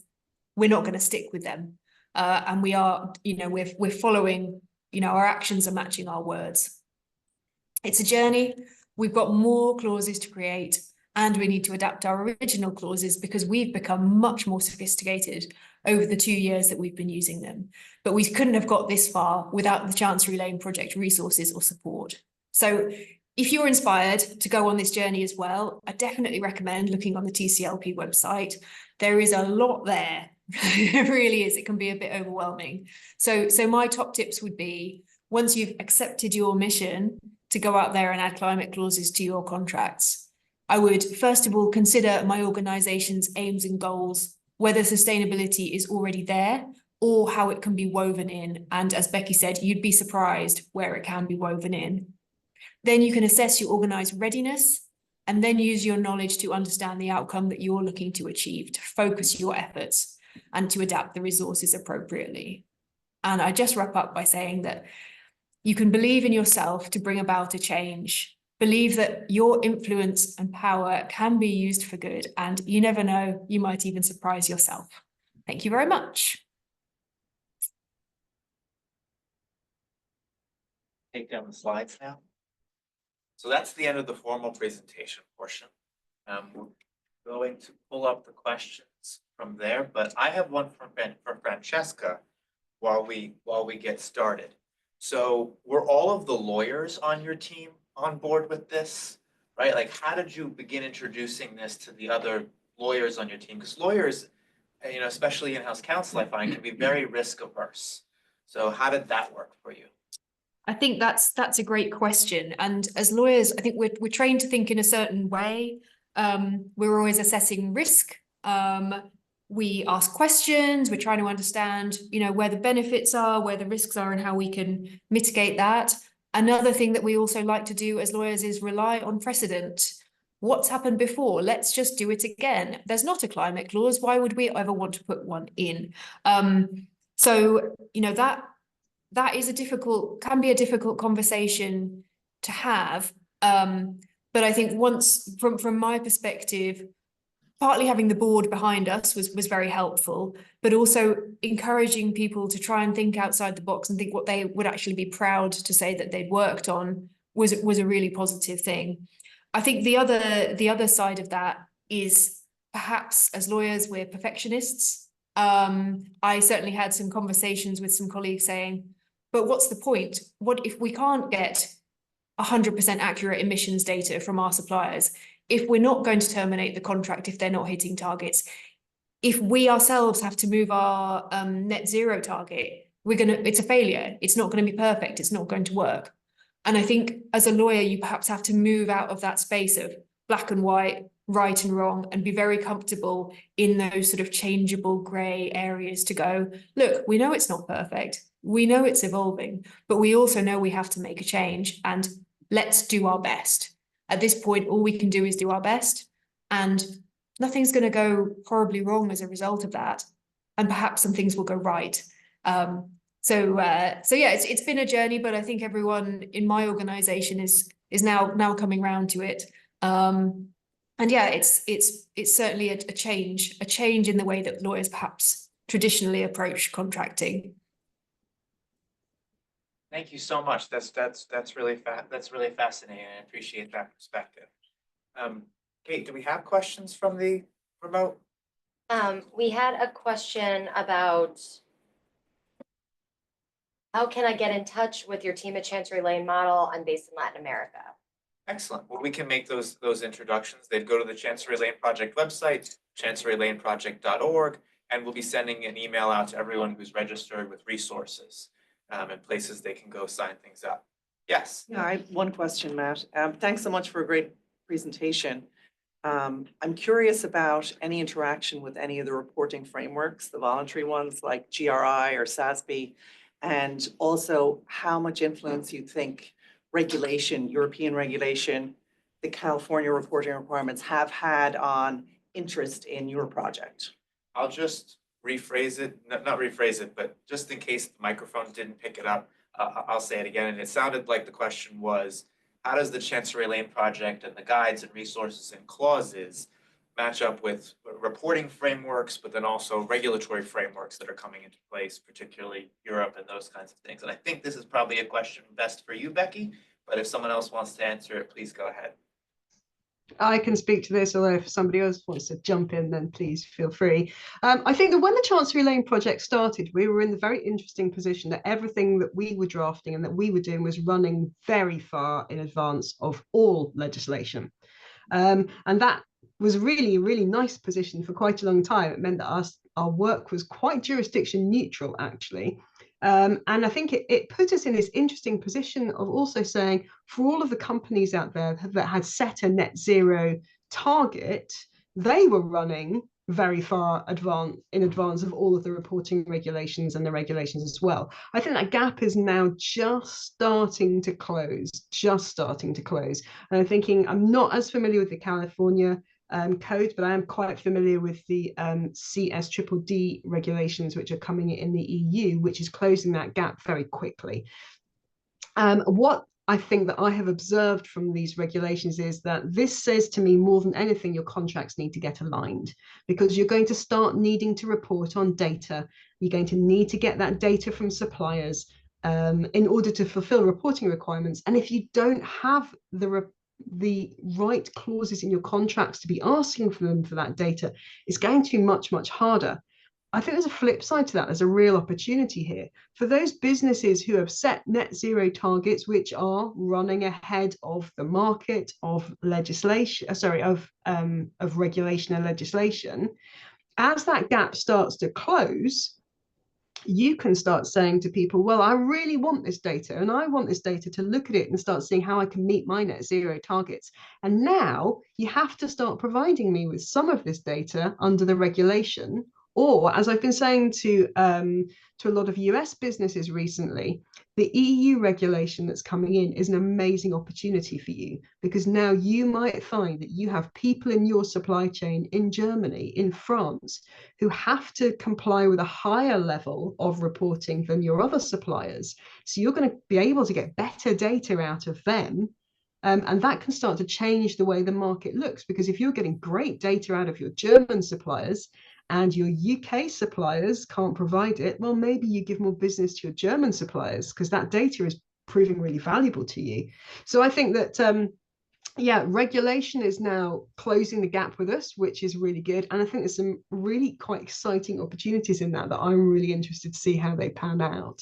Speaker 4: we're not going to stick with them. And we are, we're following, our actions are matching our words. It's a journey. We've got more clauses to create, and we need to adapt our original clauses because we've become much more sophisticated over the 2 years that we've been using them. But we couldn't have got this far without the Chancery Lane Project resources or support. So if you're inspired to go on this journey as well, I definitely recommend looking on the TCLP website. There is a lot there. It really is. It can be a bit overwhelming. So my top tips would be, once you've accepted your mission to go out there and add climate clauses to your contracts, I would first of all consider my organization's aims and goals, whether sustainability is already there or how it can be woven in. And as Becky said, you'd be surprised where it can be woven in. Then you can assess your organized readiness and then use your knowledge to understand the outcome that you're looking to achieve, to focus your efforts and to adapt the resources appropriately. And I just wrap up by saying that you can believe in yourself to bring about a change. Believe that your influence and power can be used for good, and you never know, you might even surprise yourself. Thank you very much.
Speaker 1: Take down the slides now. So that's the end of the formal presentation portion. We're going to pull up the questions from there, but I have one for Francesca while we get started. So were all of the lawyers on your team on board with this, right? Like, how did you begin introducing this to the other lawyers on your team? Because lawyers, especially in-house counsel, I find, can be very risk averse. So how did that work for you?
Speaker 4: I think that's a great question. And as lawyers, I think we're trained to think in a certain way. We're always assessing risk. We ask questions. We're trying to understand, where the benefits are, where the risks are, and how we can mitigate that. Another thing that we also like to do as lawyers is rely on precedent. What's happened before? Let's just do it again. There's not a climate clause. Why would we ever want to put one in? So, that is can be a difficult conversation to have. But I think once, from my perspective, partly having the board behind us was very helpful, but also encouraging people to try and think outside the box and think what they would actually be proud to say that they'd worked on was a really positive thing. I think the other side of that is, perhaps as lawyers, we're perfectionists. I certainly had some conversations with some colleagues saying, but what's the point? What if we can't get 100% accurate emissions data from our suppliers? If we're not going to terminate the contract if they're not hitting targets, if we ourselves have to move our net zero target, it's a failure. It's not going to be perfect. It's not going to work. And I think as a lawyer, you perhaps have to move out of that space of black and white, right and wrong, and be very comfortable in those sort of changeable grey areas to go, look, we know it's not perfect. We know it's evolving, but we also know we have to make a change, and let's do our best. At this point, all we can do is do our best, and nothing's going to go horribly wrong as a result of that. And perhaps some things will go right. So yeah, it's been a journey, but I think everyone in my organization is now coming round to it. And yeah, it's certainly a change in the way that lawyers perhaps traditionally approach contracting.
Speaker 1: Thank you so much. That's really fascinating. I appreciate that perspective. Kate, do we have questions from the remote?
Speaker 5: We had a question about how can I get in touch with your team at Chancery Lane Model? I'm based in Latin America.
Speaker 1: Excellent. Well, we can make those introductions. They'd go to the Chancery Lane Project website, chancerylaneproject.org, and we'll be sending an email out to everyone who's registered with resources and places they can go sign things up. Yes.
Speaker 6: Yeah, I have one question, Matt. Thanks so much for a great presentation. I'm curious about any interaction with any of the reporting frameworks, the voluntary ones like GRI or SASB, and also how much influence you think regulation, European regulation, the California reporting requirements have had on interest in your project.
Speaker 1: I'll just rephrase it, not rephrase it, but just in case the microphone didn't pick it up, I'll say it again. And it sounded like the question was, how does the Chancery Lane Project and the guides and resources and clauses match up with reporting frameworks, but then also regulatory frameworks that are coming into place, particularly Europe and those kinds of things. And I think this is probably a question best for you, Becky, but if someone else wants to answer it, please go ahead.
Speaker 3: I can speak to this, although if somebody else wants to jump in, then please feel free. I think that when the Chancery Lane Project started, we were in the very interesting position that everything that we were drafting and that we were doing was running very far in advance of all legislation. And that was really a really nice position for quite a long time. It meant that our work was quite jurisdiction neutral, actually. And I think it put us in this interesting position of also saying, for all of the companies out there that had set a net zero target, they were running very far in advance of all of the reporting regulations and the regulations as well. I think that gap is now just starting to close. And I'm thinking, I'm not as familiar with the California code, but I am quite familiar with the CSDDD regulations, which are coming in the EU, which is closing that gap very quickly. What I think that I have observed from these regulations is that this says to me more than anything, your contracts need to get aligned, because you're going to start needing to report on data. You're going to need to get that data from suppliers in order to fulfill reporting requirements. And if you don't have the right clauses in your contracts to be asking for them for that data, it's going to be much, much harder. I think there's a flip side to that. There's a real opportunity here for those businesses who have set net zero targets, which are running ahead of the market, of legislation, of regulation and legislation. As that gap starts to close, you can start saying to people, well, I really want this data, and I want this data to look at it and start seeing how I can meet my net zero targets. And now you have to start providing me with some of this data under the regulation. Or, as I've been saying to a lot of US businesses recently, the EU regulation that's coming in is an amazing opportunity for you, because now you might find that you have people in your supply chain in Germany, in France, who have to comply with a higher level of reporting than your other suppliers. So you're going to be able to get better data out of them. And that can start to change the way the market looks, because if you're getting great data out of your German suppliers and your UK suppliers can't provide it, well, maybe you give more business to your German suppliers, because that data is proving really valuable to you. So I think that, yeah, regulation is now closing the gap with us, which is really good. And I think there's some really quite exciting opportunities in that I'm really interested to see how they pan out.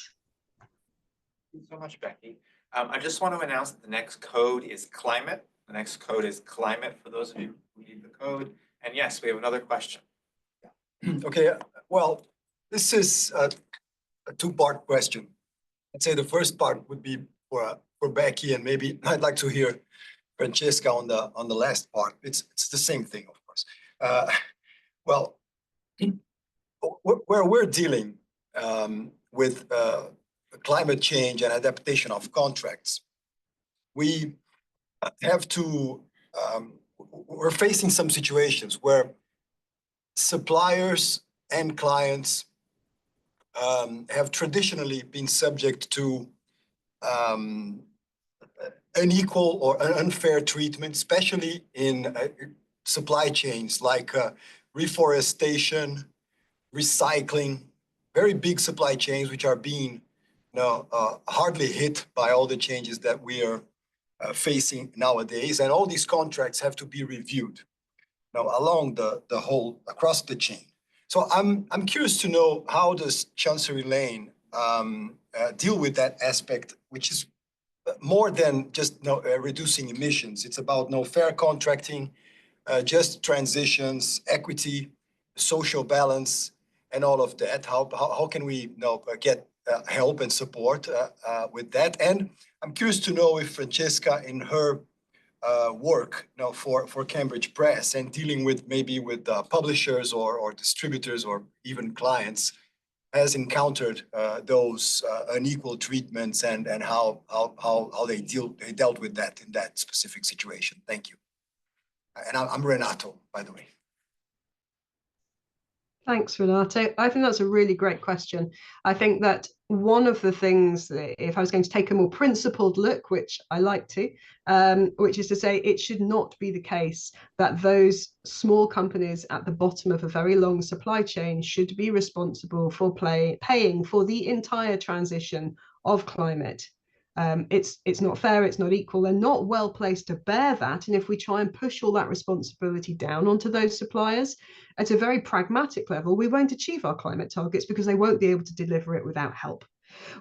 Speaker 1: Thank you so much, Becky. I just want to announce that the next code is climate. The next code is climate for those of you who need the code. And yes, we have another question.
Speaker 7: Okay, well, this is a two-part question. I'd say the first part would be for Becky, and maybe I'd like to hear Francesca on the last part. It's the same thing, of course. Well, where we're dealing with climate change and adaptation of contracts, we have to, we're facing some situations where suppliers and clients have traditionally been subject to unequal or unfair treatment, especially in supply chains like reforestation, recycling, very big supply chains which are being hardly hit by all the changes that we are facing nowadays. And all these contracts have to be reviewed along the whole, across the chain. So I'm curious to know, how does Chancery Lane deal with that aspect, which is more than just reducing emissions. It's about fair contracting, just transitions, equity, social balance, and all of that. How can we get help and support with that? And I'm curious to know if Francesca, in her work for Cambridge Press and dealing with maybe with publishers or distributors or even clients, has encountered those unequal treatments and how they dealt with that in that specific situation. Thank you. And I'm Renato, by the way.
Speaker 3: Thanks, Renato. I think that's a really great question. I think that one of the things that if I was going to take a more principled look, which I like to, which is to say it should not be the case that those small companies at the bottom of a very long supply chain should be responsible for paying for the entire transition of climate. It's not fair, it's not equal, they're not well placed to bear that. And if we try and push all that responsibility down onto those suppliers, at a very pragmatic level, we won't achieve our climate targets because they won't be able to deliver it without help.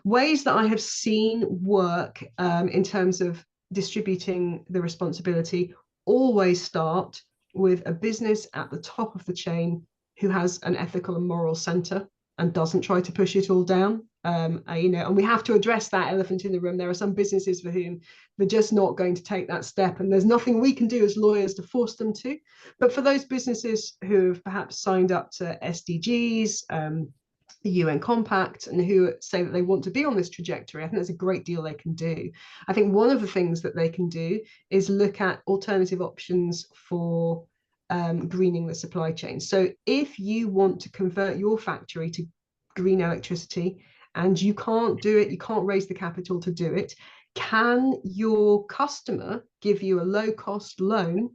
Speaker 3: Ways that I have seen work in terms of distributing the responsibility always start with a business at the top of the chain who has an ethical and moral center and doesn't try to push it all down. And we have to address that elephant in the room. There are some businesses for whom they're just not going to take that step, and there's nothing we can do as lawyers to force them to. But for those businesses who have perhaps signed up to SDGs, the UN Compact, and who say that they want to be on this trajectory, I think there's a great deal they can do. I think one of the things that they can do is look at alternative options for greening the supply chain. So if you want to convert your factory to green electricity and you can't do it, you can't raise the capital to do it, can your customer give you a low-cost loan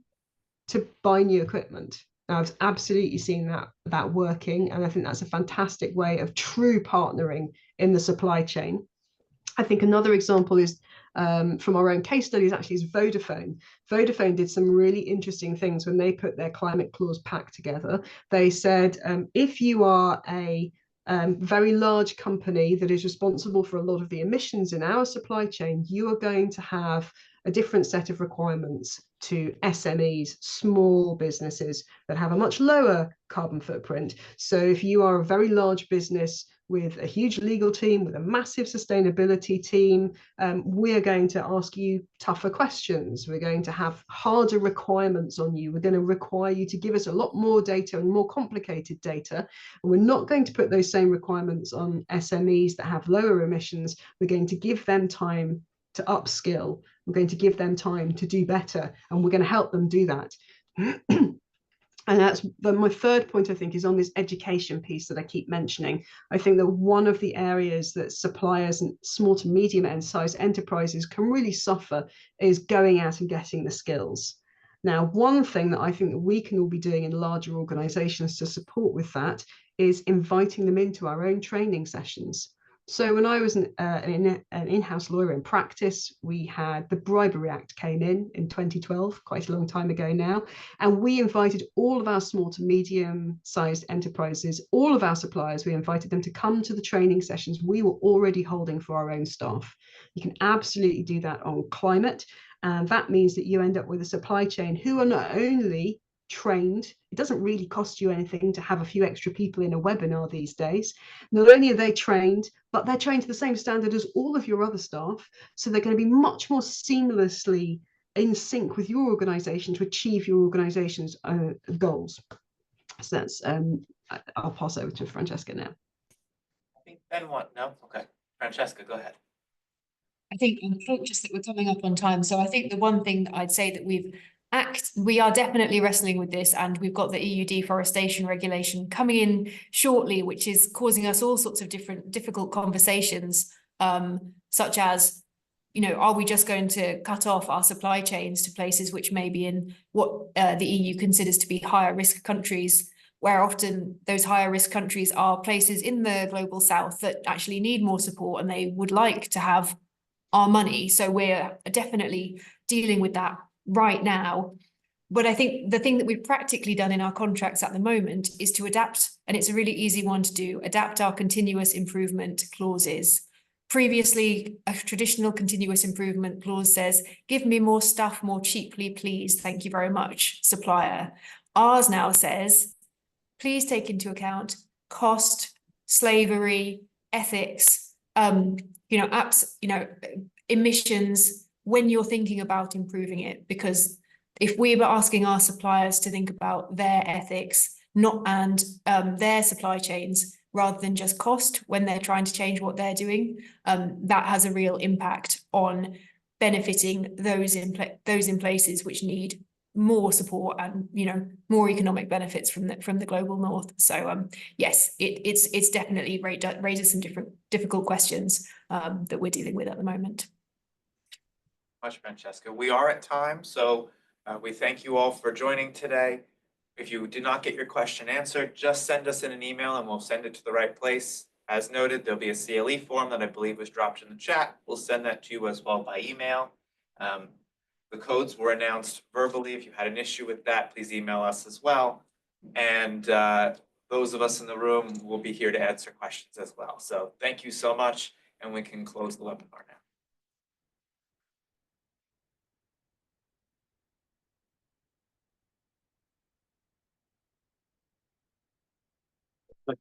Speaker 3: to buy new equipment? Now, I've absolutely seen that working, and I think that's a fantastic way of true partnering in the supply chain. I think another example is from our own case studies actually is Vodafone. Vodafone did some really interesting things when they put their climate clause pack together. They said, if you are a very large company that is responsible for a lot of the emissions in our supply chain, you are going to have a different set of requirements to SMEs, small businesses that have a much lower carbon footprint. So if you are a very large business with a huge legal team, with a massive sustainability team, we're going to ask you tougher questions. We're going to have harder requirements on you. We're going to require you to give us a lot more data and more complicated data. And we're not going to put those same requirements on SMEs that have lower emissions. We're going to give them time to upskill. We're going to give them time to do better, and we're going to help them do that. And that's my third point, I think, is on this education piece that I keep mentioning. I think that one of the areas that suppliers and small to medium sized enterprises can really suffer is going out and getting the skills. Now, one thing that I think that we can all be doing in larger organizations to support with that is inviting them into our own training sessions. So when I was an in-house lawyer in practice, we had the Bribery Act came in 2012, quite a long time ago now, and we invited all of our small to medium-sized enterprises, all of our suppliers, we invited them to come to the training sessions we were already holding for our own staff. You can absolutely do that on climate, and that means that you end up with a supply chain who are not only trained, it doesn't really cost you anything to have a few extra people in a webinar these days. Not only are they trained, but they're trained to the same standard as all of your other staff. So they're going to be much more seamlessly in sync with your organization to achieve your organization's goals. So that's, I'll pass over to Francesca now.
Speaker 1: I think Ben no? Okay. Francesca, go ahead.
Speaker 4: I think I'm conscious that we're coming up on time. So I think the one thing that I'd say that we are definitely wrestling with this, and we've got the EU deforestation regulation coming in shortly, which is causing us all sorts of difficult conversations, such as, are we just going to cut off our supply chains to places which may be in what the EU considers to be higher risk countries, where often those higher risk countries are places in the global south that actually need more support and they would like to have our money. So we're definitely dealing with that right now. But I think the thing that we've practically done in our contracts at the moment is to adapt, and it's a really easy one to do, adapt our continuous improvement clauses. Previously, a traditional continuous improvement clause says, give me more stuff more cheaply, please. Thank you very much, supplier. Ours now says, please take into account cost, slavery, ethics, emissions, when you're thinking about improving it, because if we were asking our suppliers to think about their ethics and their supply chains rather than just cost when they're trying to change what they're doing, that has a real impact on benefiting those in places which need more support and, you know, more economic benefits from the global north. So yes, it's definitely raises some difficult questions that we're dealing with at the moment.
Speaker 1: Much, Francesca. We are at time, so we thank you all for joining today. If you did not get your question answered, just send us in an email and we'll send it to the right place. As noted, there'll be a CLE form that I believe was dropped in the chat. We'll send that to you as well by email. The codes were announced verbally. If you had an issue with that, please email us as well. And those of us in the room will be here to answer questions as well. So thank you so much, and we can close the webinar now.